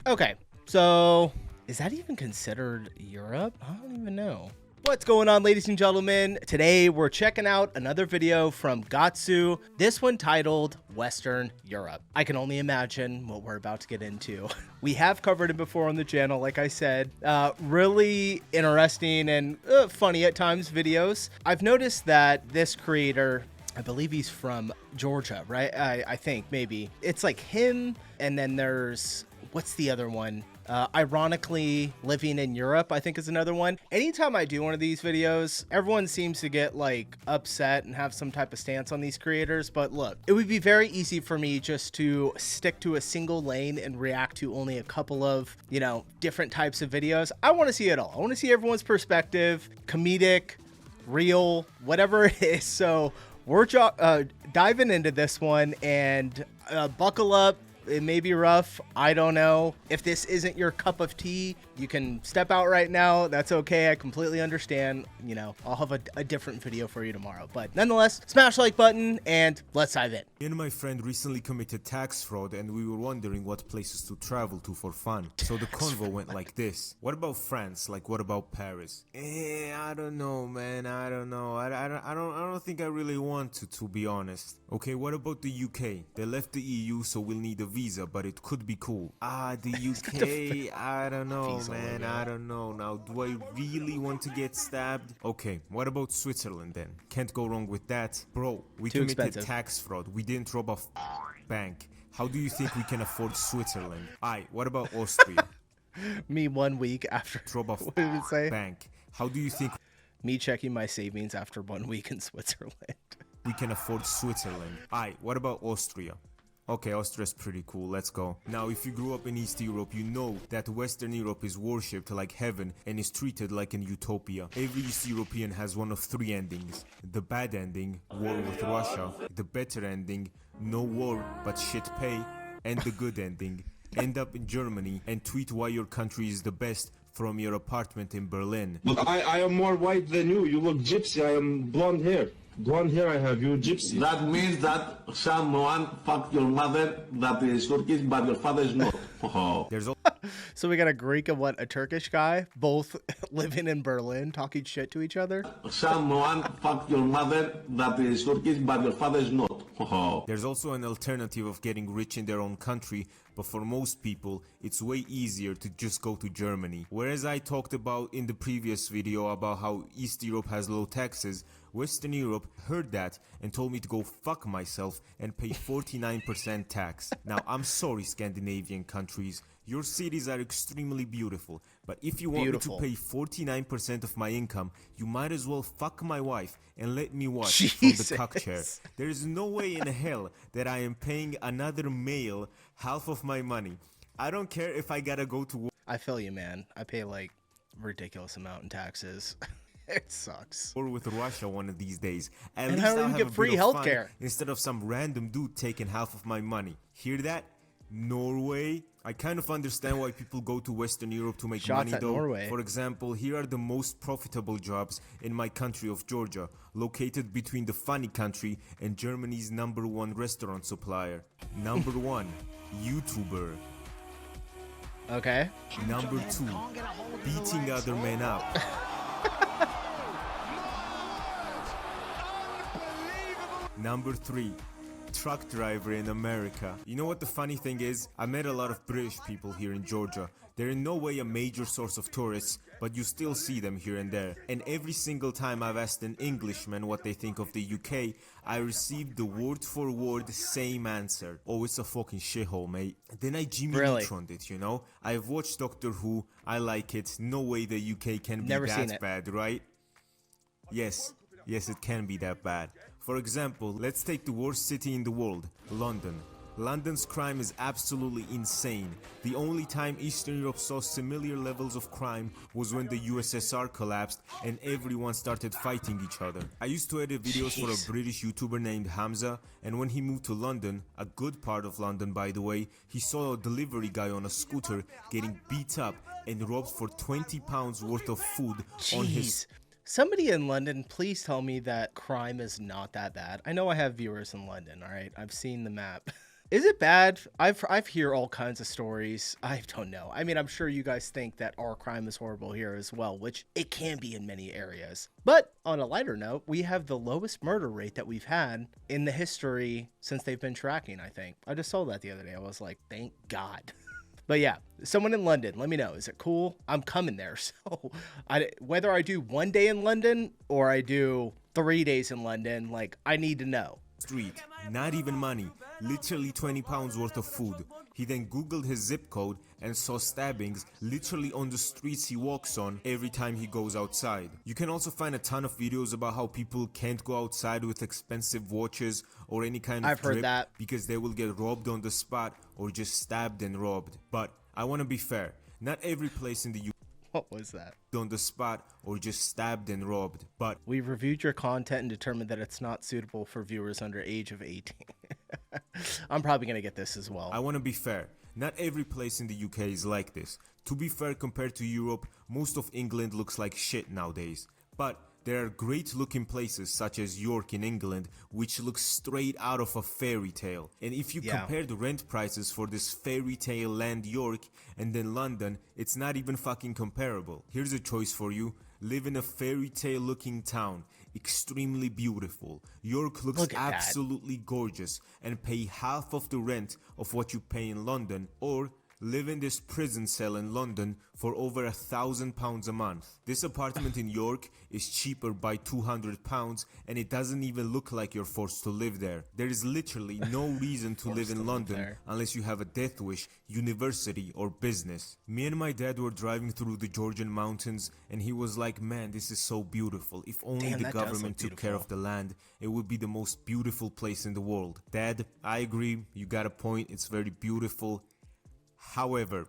Okay, so is that even considered Europe? I don't even know. What's going on, ladies and gentlemen? Today we're checking out another video from Gatsu, this one titled Western Europe. I can only imagine what we're about to get into. We have covered it before on the channel, like I said. Really interesting and funny at times videos. I've noticed that this creator, I believe he's from Georgia, right? I think maybe. It's like him, and then there's, what's the other one? Ironically living in Europe, I think is another one. Anytime I do one of these videos, everyone seems to get like upset and have some type of stance on these creators. But look, it would be very easy for me just to stick to a single lane and react to only a couple of, you know, different types of videos. I want to see it all. I want to see everyone's perspective, comedic, real, whatever it is. So we're diving into this one, and buckle up. It may be rough. I don't know. If this isn't your cup of tea, you can step out right now. That's okay. I completely understand. You know, I'll have a different video for you tomorrow. But nonetheless, smash the like button and let's dive in. Me and my friend recently committed tax fraud, and we were wondering what places to travel to for fun. So the convo went like this. What about France? Like, what about Paris? I don't know, man. I don't know. I don't think I really want to be honest. Okay, what about the UK? They left the EU, so we'll need a visa, but it could be cool. The UK, I don't know, man. I don't know. Now, do I really want to get stabbed? Okay, what about Switzerland then? Can't go wrong with that. Bro, we committed tax fraud. We didn't rob a bank. How do you think we can afford Switzerland? What about Austria? Me 1 week after rob a what did it say? Bank. How do you think me checking my savings after 1 week in Switzerland? We can afford Switzerland. What about Austria? Okay, Austria's pretty cool, let's go. Now, if you grew up in East Europe, you know that Western Europe is worshipped like heaven and is treated like an utopia. Every East European has one of three endings. The bad ending, war with Russia. The better ending, no war but shit pay. And the good ending, end up in Germany and tweet why your country is the best from your apartment in Berlin. But I am more white than you. You look gypsy. I am blonde hair. Blonde hair I have, you gypsy. That means that someone fucked your mother that is Turkish, but your father is not. There's So we got a Greek and what, a Turkish guy, both living in Berlin, talking shit to each other. Someone fucked your mother that is Turkish, but your father is not. There's also an alternative of getting rich in their own country, but for most people, it's way easier to just go to Germany. Whereas I talked about in the previous video about how East Europe has low taxes, Western Europe heard that and told me to go fuck myself and pay 49% tax. Now, I'm sorry, Scandinavian countries. Your cities are extremely beautiful, but if you want me to pay 49% of my income, you might as well fuck my wife and let me watch from the cock chair. There is no way in hell that I am paying another male half of my money. I don't care if I gotta go to war. I feel you, man. I pay like ridiculous amount in taxes. It sucks. Or with Russia one of these days. At and least I don't even get free healthcare instead of some random dude taking half of my money. Hear that? Norway. I kind of understand why people go to Western Europe to make money though. Norway. For example, here are the most profitable jobs in my country of Georgia, located between the funny country and Germany's #1 restaurant supplier. Number 1, YouTuber. Okay. Number 2, beating other men up. Number 3, truck driver in America. You know what the funny thing is? I met a lot of British people here in Georgia. They're in no way a major source of tourists, but you still see them here and there. And every single time I've asked an Englishman what they think of the UK, I received the word for word same answer. Oh, it's a fucking shithole, mate. Then I Jimmy Neutroned it, you know? I've watched Doctor Who, I like it. No way the UK can be that bad, right? Yes, it can be that bad. For example, let's take the worst city in the world, London. London's crime is absolutely insane. The only time Eastern Europe saw similar levels of crime was when the USSR collapsed and everyone started fighting each other. I used to edit videos for a British YouTuber named Hamza, and when he moved to London, a good part of London by the way, he saw a delivery guy on a scooter getting beat up and robbed for £20 worth of food on his... Somebody in London, please tell me that crime is not that bad. I know I have viewers in London, all right? I've seen the map. Is it bad? I've hear all kinds of stories. I don't know. I mean, I'm sure you guys think that our crime is horrible here as well, which it can be in many areas. But on a lighter note, we have the lowest murder rate that we've had in the history since they've been tracking, I think. I just saw that the other day. I was like, thank God. But yeah, someone in London, let me know. Is it cool? I'm coming there. So whether I do 1 day in London or I do 3 days in London, like, I need to know. Street, not even money, literally 20 pounds worth of food. He then googled his zip code and saw stabbings literally on the streets he walks on every time he goes outside. You can also find a ton of videos about how people can't go outside with expensive watches or any kind of I've heard that. because they will get robbed on the spot or just stabbed and robbed. But I want to be fair, not every place in the What was that? on the spot or just stabbed and robbed. But We've reviewed your content and determined that it's not suitable for viewers under age of 18. I'm probably going to get this as well. I want to be fair. Not every place in the UK is like this. To be fair, compared to Europe, most of England looks like shit nowadays. But there are great looking places such as York in England, which looks straight out of a fairy tale. And if you compare the rent prices for this fairy tale land York and then London, it's not even fucking comparable. Here's a choice for you. Live in a fairy tale looking town, extremely beautiful. York looks absolutely gorgeous, and pay half of the rent of what you pay in London, or live in this prison cell in London for over £1,000 a month. This apartment in York is cheaper by £200 and it doesn't even look like you're forced to live there. There is literally no reason to live in London unless you have a death wish, university or business. Me and my dad were driving through the Georgian mountains and he was like, man, this is so beautiful. If only the government took care of the land, it would be the most beautiful place in the world. Dad, I agree, you got a point, it's very beautiful. However,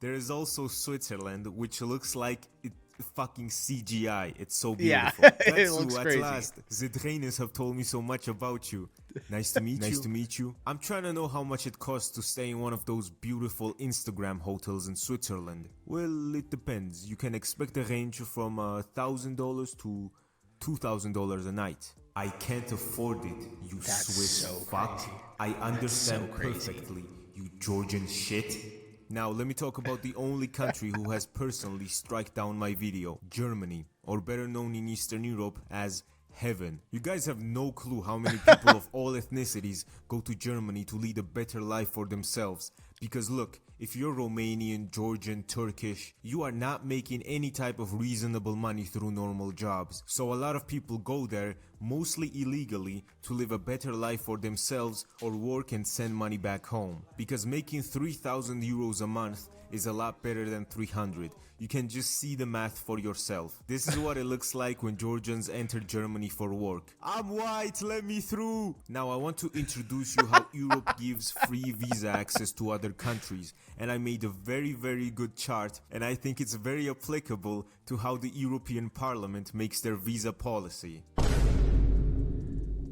there is also Switzerland, which looks like it fucking CGI. It's so beautiful. Yeah, it looks crazy. At last, the trainers have told me so much about you. Nice to meet you. Nice to meet you. I'm trying to know how much it costs to stay in one of those beautiful Instagram hotels in Switzerland. Well, it depends. You can expect a range from $1,000 to $2,000 a night. I can't afford it, you Swiss fuck. Crazy. I understand perfectly, you Georgian shit. Now let me talk about the only country who has personally struck down my video, Germany, or better known in Eastern Europe as heaven. You guys have no clue how many people of all ethnicities go to Germany to lead a better life for themselves. Because look, if you're Romanian, Georgian, Turkish, you are not making any type of reasonable money through normal jobs. So a lot of people go there, mostly illegally, to live a better life for themselves or work and send money back home. Because making 3,000 euros a month is a lot better than 300. You can just see the math for yourself. This is what it looks like when Georgians enter Germany for work. I'm white, let me through! Now I want to introduce you how Europe gives free visa access to other countries. And I made a very good chart, and I think it's very applicable to how the European Parliament makes their visa policy.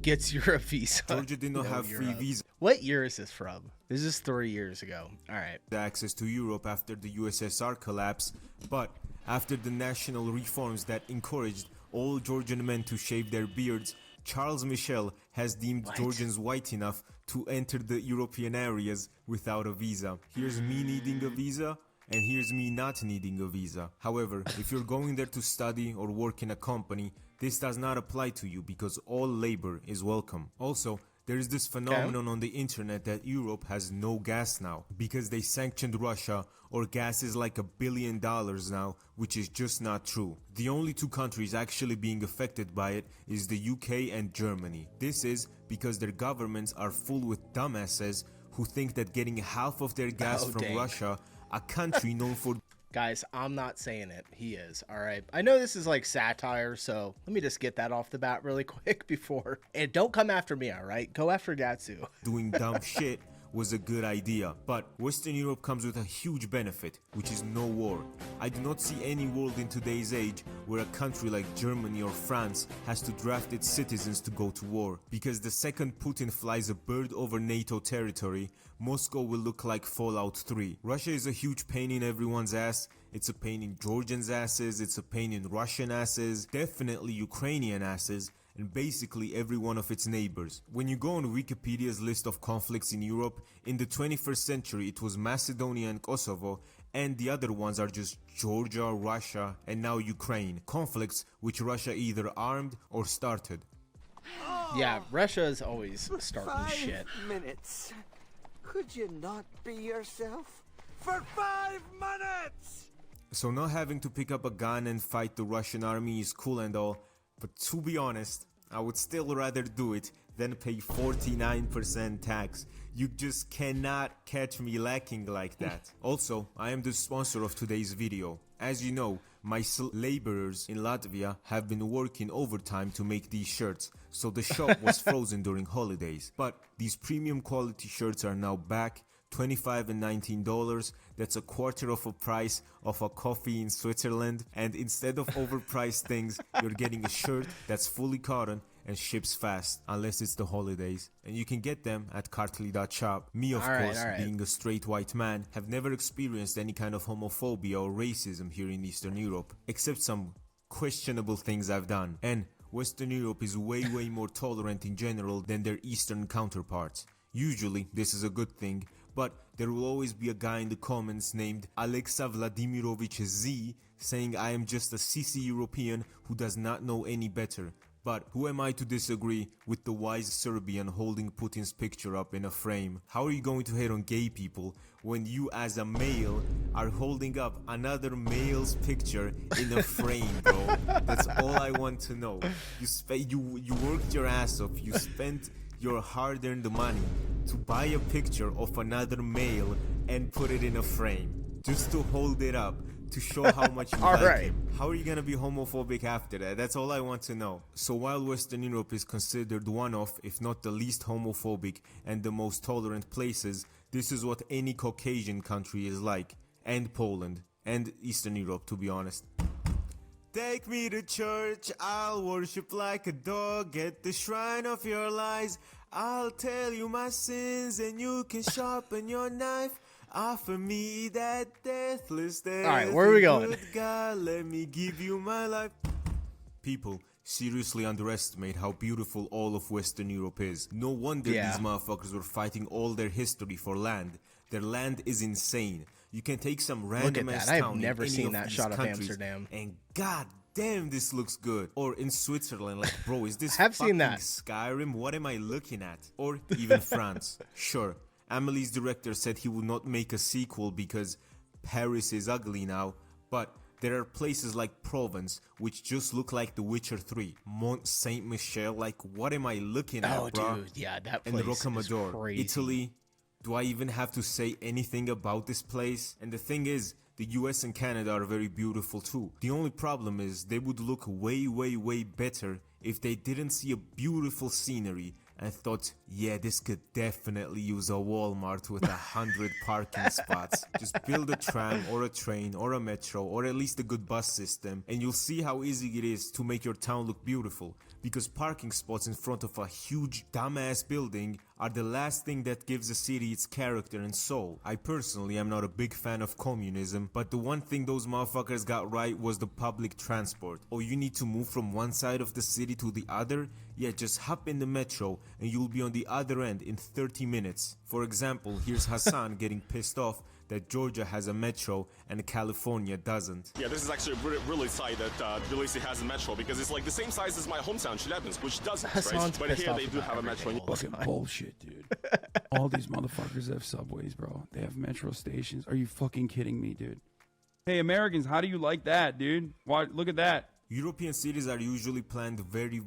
Gets Europe visa. Georgia did not have free visa. What year is this from? This is 3 years ago. All right. Access to Europe after the USSR collapse, but after the national reforms that encouraged all Georgian men to shave their beards, Charles Michel has deemed Georgians white enough to enter the European areas without a visa. Here's me needing a visa, and here's me not needing a visa. However, if you're going there to study or work in a company, this does not apply to you because all labor is welcome. Also, there is this phenomenon on the internet that Europe has no gas now because they sanctioned Russia, or gas is like $1 billion now, which is just not true. The only two countries actually being affected by it is the UK and Germany. This is because their governments are full with dumbasses who think that getting half of their gas from Russia, a country known for... Guys, I'm not saying it. He is. All right. I know this is like satire, so let me just get that off the bat really quick before. And don't come after me, all right? Go after Gatsu. Doing dumb shit was a good idea, but Western Europe comes with a huge benefit, which is no war. I do not see any world in today's age where a country like Germany or France has to draft its citizens to go to war, because the second Putin flies a bird over NATO territory, Moscow will look like Fallout 3. Russia is a huge pain in everyone's ass. It's a pain in Georgians' asses, it's a pain in Russian asses, definitely Ukrainian asses, and basically every one of its neighbors. When you go on Wikipedia's list of conflicts in Europe, in the 21st century it was Macedonia and Kosovo, and the other ones are just Georgia, Russia, and now Ukraine. Conflicts which Russia either armed or started. Yeah, Russia is always starting 5 shit. minutes. Could you not be yourself? For 5 minutes! So not having to pick up a gun and fight the Russian army is cool and all, but to be honest, I would still rather do it than pay 49% tax. You just cannot catch me lacking like that. Also, I am the sponsor of today's video. As you know, my laborers in Latvia have been working overtime to make these shirts, so the shop was frozen during holidays. But these premium quality shirts are now back, $25 and $19. That's a quarter of a price of a coffee in Switzerland. And instead of overpriced things, you're getting a shirt that's fully cotton and ships fast, unless it's the holidays. And you can get them at cartly.shop. Me, of course, being a straight white man, have never experienced any kind of homophobia or racism here in Eastern Europe, except some questionable things I've done. And Western Europe is way more tolerant in general than their Eastern counterparts. Usually, this is a good thing, but there will always be a guy in the comments named Alexa Vladimirovich Z saying I am just a sissy European who does not know any better. But who am I to disagree with the wise Serbian holding Putin's picture up in a frame? How are you going to hate on gay people when you as a male are holding up another male's picture in a frame, bro? That's all I want to know. You worked your ass off, you spent your hard-earned money to buy a picture of another male and put it in a frame just to hold it up to show how much you like him. How are you gonna be homophobic after that? That's all I want to know. So while Western Europe is considered one of, if not the least homophobic and the most tolerant places, this is what any Caucasian country is like, and Poland, and Eastern Europe, to be honest. Take me to church, I'll worship like a dog at the shrine of your lies. I'll tell you my sins and you can sharpen your knife. Offer me that deathless death. Alright, where are we going? Good God, let me give you my life. People seriously underestimate how beautiful all of Western Europe is. No wonder these motherfuckers were fighting all their history for land. Their land is insane. You can take some random ass town. I've never seen that shot of Amsterdam. And god damn, this looks good. Or in Switzerland, like, bro, is this I've fucking seen that. Skyrim? What am I looking at? Or even France. Sure, Amelie's director said he would not make a sequel because Paris is ugly now, but there are places like Provence which just look like The Witcher 3. Mont Saint-Michel, like, what am I looking at, bro? Oh, dude, yeah, that place and Rocamadour, is crazy. Italy. Do I even have to say anything about this place? And the thing is, the US and Canada are very beautiful too. The only problem is they would look way better if they didn't see a beautiful scenery and thought, yeah, this could definitely use a Walmart with 100 parking spots. Just build a tram or a train or a metro or at least a good bus system and you'll see how easy it is to make your town look beautiful. Because parking spots in front of a huge dumbass building are the last thing that gives a city its character and soul. I personally am not a big fan of communism, but the one thing those motherfuckers got right was the public transport. Oh, you need to move from one side of the city to the other? Yeah, just hop in the metro and you'll be on the other end in 30 minutes. For example, here's Hassan getting pissed off that Georgia has a metro and California doesn't. Yeah, this is actually really tight that Tbilisi has a metro because it's like the same size as my hometown, Chelyabinsk, which doesn't, right? But here they do have a metro. Fucking bullshit, dude. All these motherfuckers have subways, bro. They have metro stations. Are you fucking kidding me, dude? Hey, Americans, how do you like that, dude? Why? Look at that. European cities are usually planned very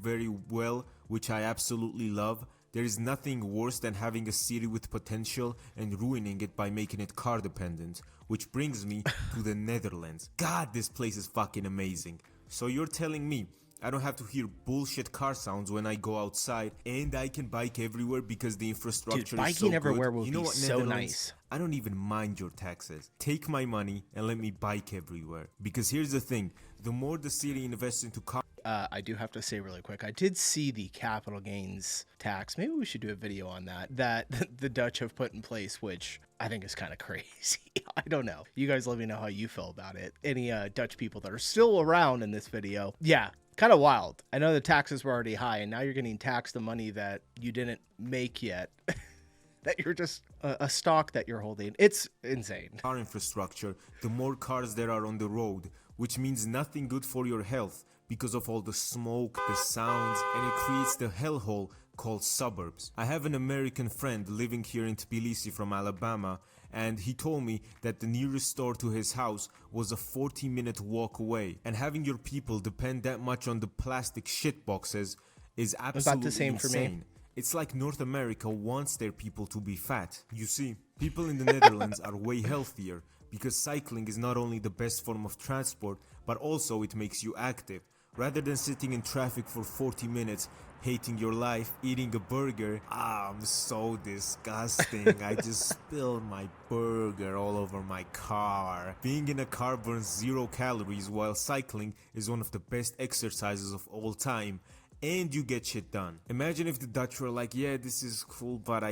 well, which I absolutely love. There is nothing worse than having a city with potential and ruining it by making it car dependent. Which brings me to the Netherlands. God, this place is fucking amazing. So you're telling me I don't have to hear bullshit car sounds when I go outside and I can bike everywhere because the infrastructure is so good. Biking everywhere will be so nice. I don't even mind your taxes. Take my money and let me bike everywhere. Because here's the thing, the more the city invests into car... I do have to say really quick, I did see the capital gains tax. Maybe we should do a video on that the Dutch have put in place, which I think is kind of crazy. I don't know. You guys let me know how you feel about it. Any Dutch people that are still around in this video. Yeah, Kind of wild. I know the taxes were already high, and now you're getting taxed the money that you didn't make yet. That you're just a stock that you're holding. It's insane. Car infrastructure, the more cars there are on the road, which means nothing good for your health because of all the smoke, the sounds, and it creates the hellhole called suburbs. I have an American friend living here in Tbilisi from Alabama, and he told me that the nearest store to his house was a 40-minute walk away. And having your people depend that much on the plastic shit boxes is absolutely about the same insane. for me. It's like North America wants their people to be fat. You see, people in the Netherlands are way healthier because cycling is not only the best form of transport, but also it makes you active. Rather than sitting in traffic for 40 minutes, hating your life, eating a burger. I'm so disgusting. I just spilled my burger all over my car. Being in a car burns 0 calories while cycling is one of the best exercises of all time. And you get shit done. Imagine if the Dutch were like, yeah, this is cool, but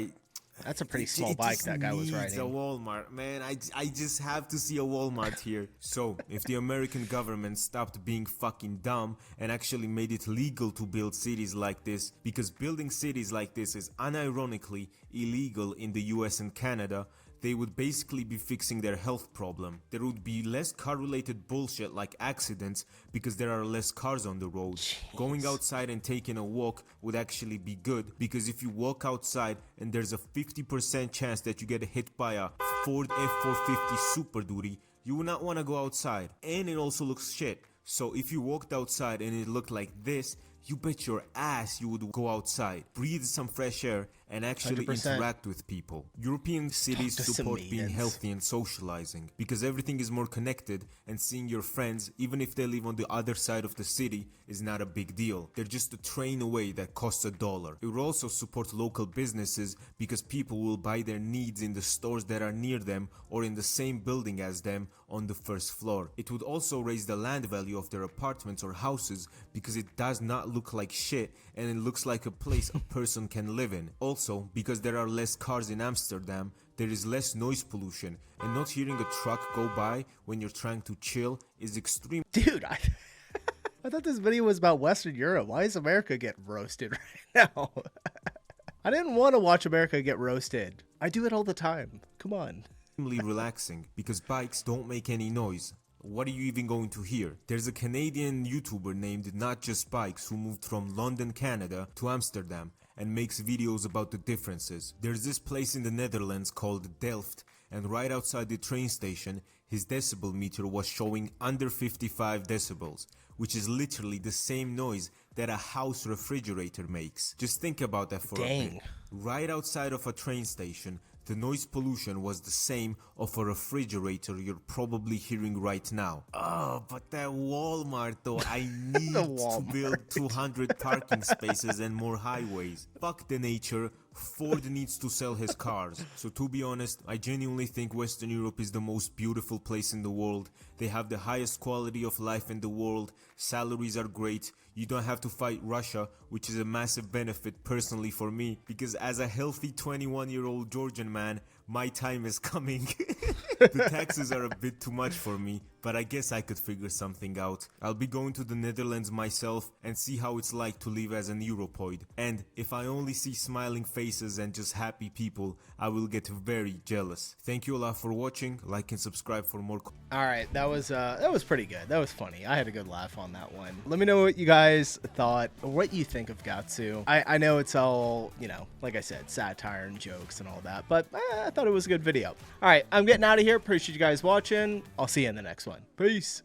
That's a pretty small bike that guy was riding. It's a Walmart, man. I just have to see a Walmart here. So, if the American government stopped being fucking dumb and actually made it legal to build cities like this, because building cities like this is unironically illegal in the US and Canada, they would basically be fixing their health problem. There would be less car-related bullshit like accidents because there are less cars on the road. Jeez. Going Outside and taking a walk would actually be good because if you walk outside and there's a 50% chance that you get hit by a Ford F450 Super Duty, you would not want to go outside. And it also looks shit. So if you walked outside and it looked like this, you bet your ass you would go outside, breathe some fresh air, and actually 100%. Interact with people. European cities support being healthy and socializing because everything is more connected, and seeing your friends, even if they live on the other side of the city, is not a big deal. They're just a train away that costs $1. It will also support local businesses because people will buy their needs in the stores that are near them or in the same building as them on the first floor. It would also raise the land value of their apartments or houses because it does not look like shit and it looks like a place a person can live in. Also, because there are less cars in Amsterdam, there is less noise pollution, and not hearing a truck go by when you're trying to chill is extreme. Dude, I thought this video was about Western Europe. Why is America getting roasted right now? I didn't want to watch America get roasted. I do it all the time. Come on. Relaxing because bikes don't make any noise. What are you even going to hear? There's a Canadian YouTuber named Not Just Bikes who moved from London, Canada to Amsterdam and makes videos about the differences. There's this place in the Netherlands called Delft, and right outside the train station his decibel meter was showing under 55 decibels, which is literally the same noise that a house refrigerator makes. Just think about that for a bit. Right outside of a train station, the noise pollution was the same of a refrigerator you're probably hearing right now. Oh, but that Walmart though, I need to build 200 parking spaces and more highways. Fuck the nature, Ford needs to sell his cars. So to be honest, I genuinely think Western Europe is the most beautiful place in the world. They have the highest quality of life in the world, salaries are great, you don't have to fight Russia, which is a massive benefit personally for me, because as a healthy 21-year-old Georgian man, my time is coming. The taxes are a bit too much for me, but I guess I could figure something out. I'll be going to the Netherlands myself and see how it's like to live as an Europoid. And if I only see smiling faces and just happy people, I will get very jealous. Thank you a lot for watching. Like and subscribe for more. Alright, that was pretty good. That was funny. I had a good laugh on that one. Let me know what you guys thought, or what you think of Gatsu. I know it's all, you know, like I said, satire and jokes and all that, but I thought it was a good video. Alright, I'm getting out of here. Appreciate you guys watching. I'll see you in the next one. Peace.